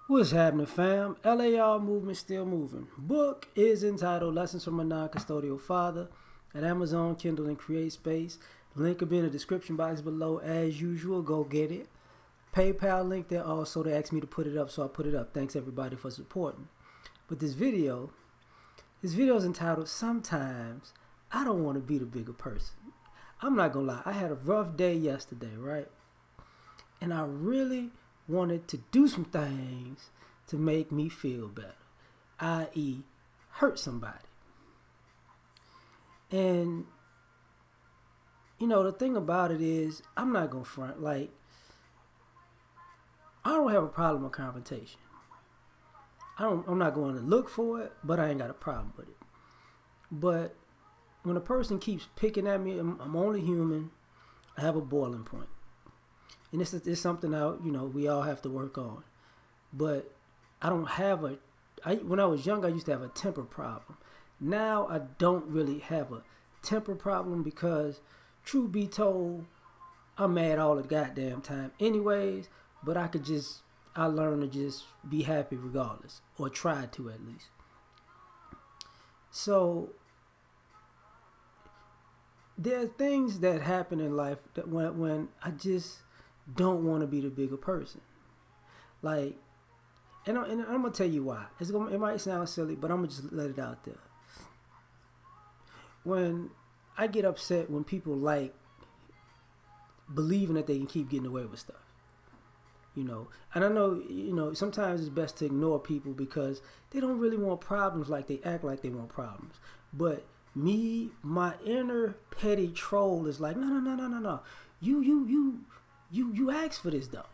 What's happening, fam? L.A.R. movement still moving. Book is entitled Lessons from a Non-Custodial Father at Amazon, Kindle, and Create Space. Link will be in the description box below as usual. Go get it. PayPal link there also. They asked me to put it up, so I put it up. Thanks everybody for supporting. But this video is entitled Sometimes I Don't Want to Be the Bigger Person. I'm not gonna lie, I had a rough day yesterday, right? And I really wanted to do some things to make me feel better, i.e., hurt somebody. And the thing about it is, I'm not gonna front. Like, I don't have a problem with confrontation. I'm not going to look for it, but I ain't got a problem with it. But when a person keeps picking at me, I'm only human. I have a boiling point. And this is something that we all have to work on. But I don't have when I was young, I used to have a temper problem. Now I don't really have a temper problem because, truth be told, I'm mad all the goddamn time anyways. But I learned to just be happy regardless, or try to at least. So there are things that happen in life that when I just don't want to be the bigger person. Like, and I'm gonna tell you why. It might sound silly, but I'm gonna just let it out there. When I get upset when people like believing that they can keep getting away with stuff, and I know, sometimes it's best to ignore people because they don't really want problems like they act like they want problems. But me, my inner petty troll is like, no. You asked for this though.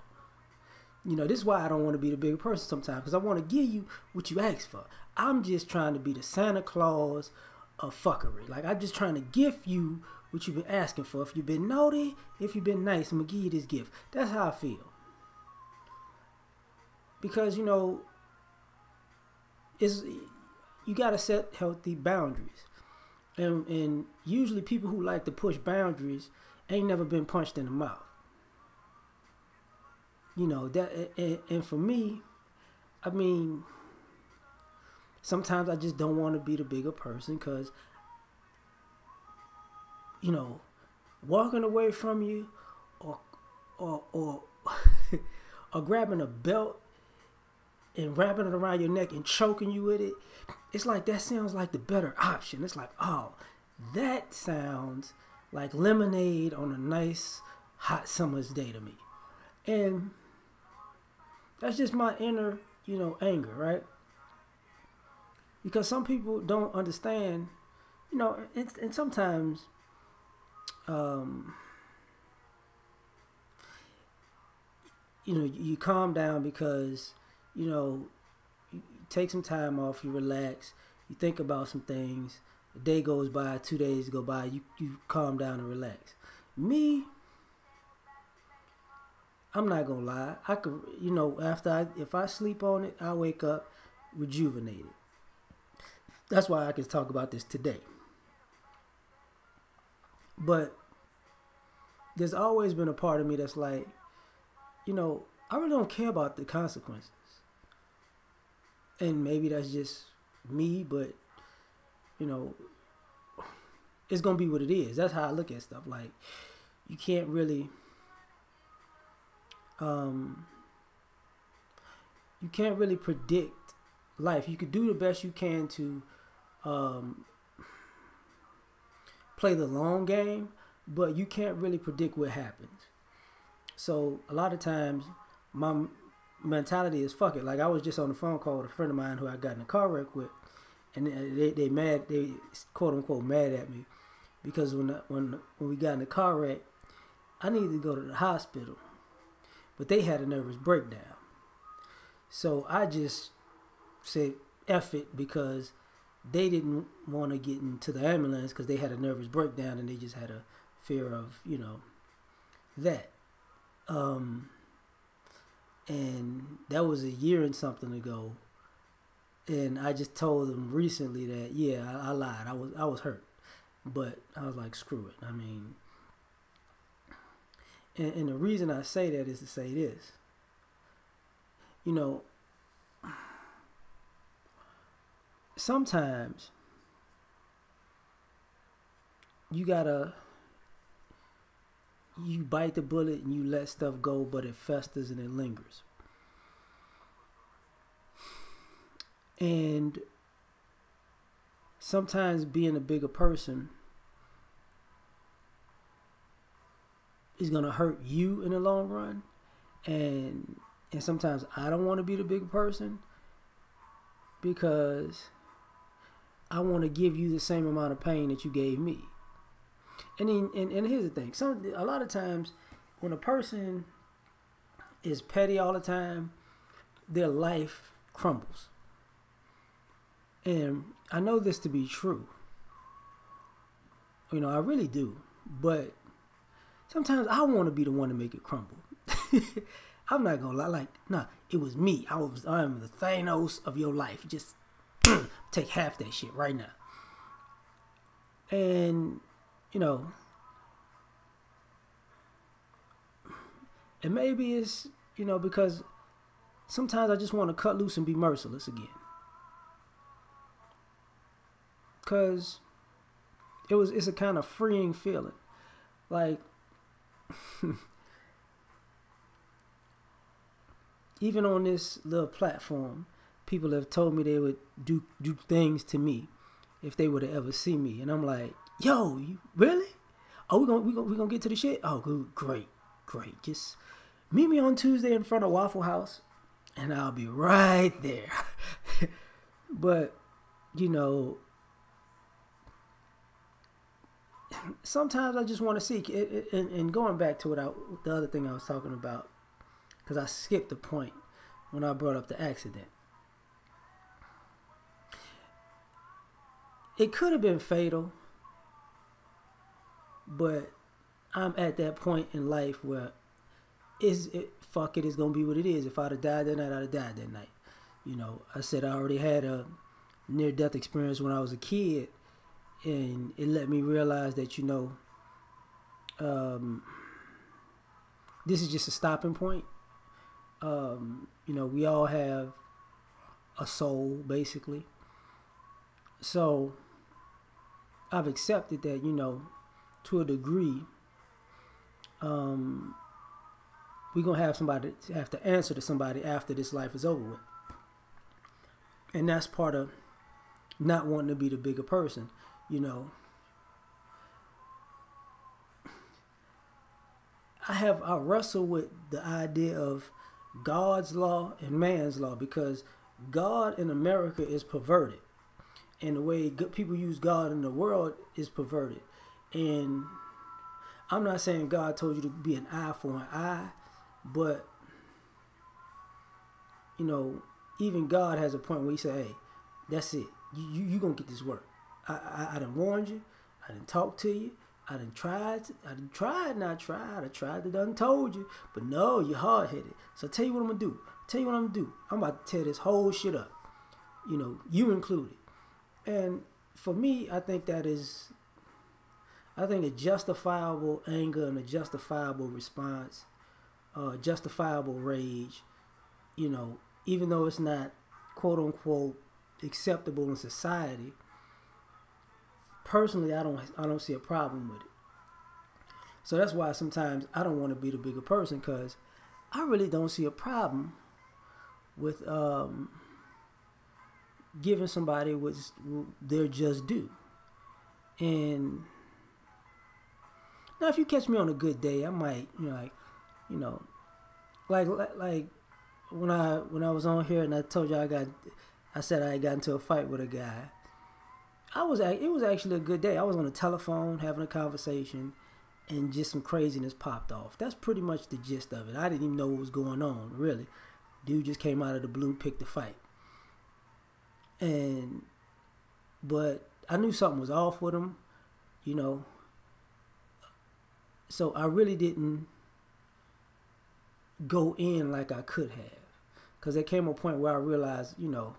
This is why I don't want to be the bigger person sometimes, because I want to give you what you asked for. I'm just trying to be the Santa Claus of fuckery. Like, I'm just trying to gift you what you've been asking for. If you've been naughty, if you've been nice, I'm gonna give you this gift. That's how I feel. Because you gotta set healthy boundaries, and usually people who like to push boundaries ain't never been punched in the mouth. And for me, I mean, sometimes I just don't want to be the bigger person because, walking away from you or or grabbing a belt and wrapping it around your neck and choking you with it, it's like that sounds like the better option. It's like, oh, that sounds like lemonade on a nice hot summer's day to me. And that's just my inner, anger, right? Because some people don't understand, and sometimes, you calm down because, you take some time off, you relax, you think about some things. A day goes by, 2 days go by, you calm down and relax. Me, I'm not gonna lie. I could, if I sleep on it, I wake up rejuvenated. That's why I can talk about this today. But there's always been a part of me that's like, I really don't care about the consequences. And maybe that's just me, but it's gonna be what it is. That's how I look at stuff. Like, you can't really predict life. You could do the best you can to play the long game, but you can't really predict what happens. So a lot of times my mentality is fuck it. Like, I was just on the phone call with a friend of mine who I got in a car wreck with, and they quote unquote mad at me because when we got in the car wreck, I needed to go to the hospital, but they had a nervous breakdown. So I just said F it, because they didn't want to get into the ambulance because they had a nervous breakdown and they just had a fear of, that. And that was a year and something ago. And I just told them recently that, yeah, I lied. I was hurt. But I was like, screw it. I mean, and the reason I say that is to say this. sometimes you gotta you bite the bullet and you let stuff go, but it festers and it lingers. And sometimes being a bigger person is gonna hurt you in the long run. And sometimes I don't want to be the bigger person because I want to give you the same amount of pain that you gave me. And here's the thing: a lot of times when a person is petty all the time, their life crumbles. And I know this to be true. You know, I really do. But sometimes I want to be the one to make it crumble. I'm not gonna lie. Like, nah, it was me. I am the Thanos of your life. Just take half that shit right now. And you know, and maybe it's, you know, because sometimes I just want to cut loose and be merciless again. Because it's a kind of freeing feeling. Like, even on this little platform, people have told me they would do things to me if they were to ever see me. And I'm like, yo, you really? Oh, we gonna get to the shit? Oh, good, great. Just meet me on Tuesday in front of Waffle House, and I'll be right there. But, you know, sometimes I just want to seek it, and going back to the other thing I was talking about, because I skipped the point when I brought up the accident. It could have been fatal, but I'm at that point in life where fuck it, it's gonna be what it is. If I'd have died that night, I'd have died that night. You know, I said I already had a near-death experience when I was a kid, and it let me realize that, you know, this is just a stopping point. You know, we all have a soul, basically. So I've accepted that, you know, to a degree, we're going to have to answer to somebody after this life is over with. And that's part of not wanting to be the bigger person, you know. I wrestle with the idea of God's law and man's law, because God in America is perverted, and the way people use God in the world is perverted. And I'm not saying God told you to be an eye for an eye, but, you know, even God has a point where he said, hey, that's it. You gonna get this work. I done warned you. I done talked to you. I done tried to done told you. But no, you're hard-headed. So I'll tell you what I'm gonna do. I'm about to tear this whole shit up. You know, you included. And for me, I think a justifiable anger and a justifiable response, justifiable rage, you know, even though it's not quote unquote acceptable in society, personally I don't see a problem with it. So that's why sometimes I don't want to be the bigger person, because I really don't see a problem with giving somebody what's their just due. And now, if you catch me on a good day, I might, like when I was on here and I told you I said I got into a fight with a guy. It was actually a good day. I was on the telephone having a conversation, and just some craziness popped off. That's pretty much the gist of it. I didn't even know what was going on, really. Dude just came out of the blue, picked the fight. But I knew something was off with him, you know. So I really didn't go in like I could have. Because there came a point where I realized, you know,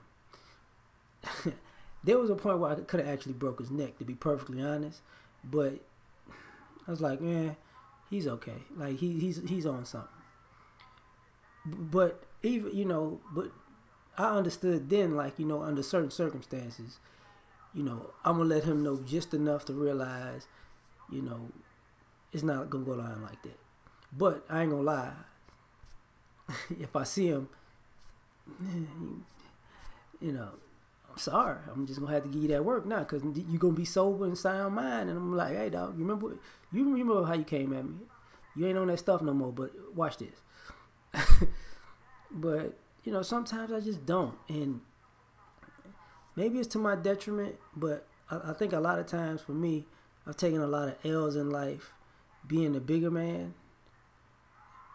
there was a point where I could have actually broke his neck, to be perfectly honest. But I was like, he's okay. Like, he's on something. But even, you know, but I understood then, like, you know, under certain circumstances, you know, I'm gonna let him know just enough to realize, you know, it's not gonna go down like that. But I ain't gonna lie, if I see him, you know, I'm sorry. I'm just gonna have to give you that work now, cause you gonna be sober and sound mind. And I'm like, hey dog, you remember how you came at me? You ain't on that stuff no more. But watch this. But you know, sometimes I just don't, and maybe it's to my detriment. But I think a lot of times for me, I've taken a lot of L's in life, being the bigger man.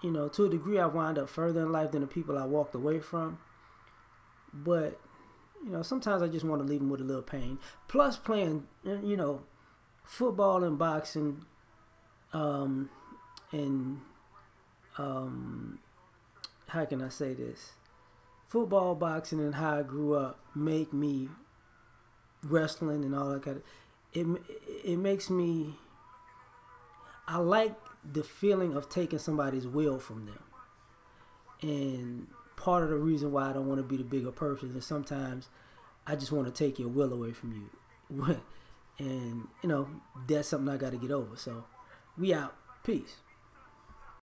You know, to a degree, I wind up further in life than the people I walked away from. But you know, sometimes I just want to leave them with a little pain. Plus, playing, you know, football and boxing, and how can I say this? Football, boxing, and how I grew up make me wrestling and all that kind of. It makes me. I like the feeling of taking somebody's will from them, and part of the reason why I don't want to be the bigger person is sometimes I just want to take your will away from you. And, you know, that's something I got to get over. So, we out. Peace.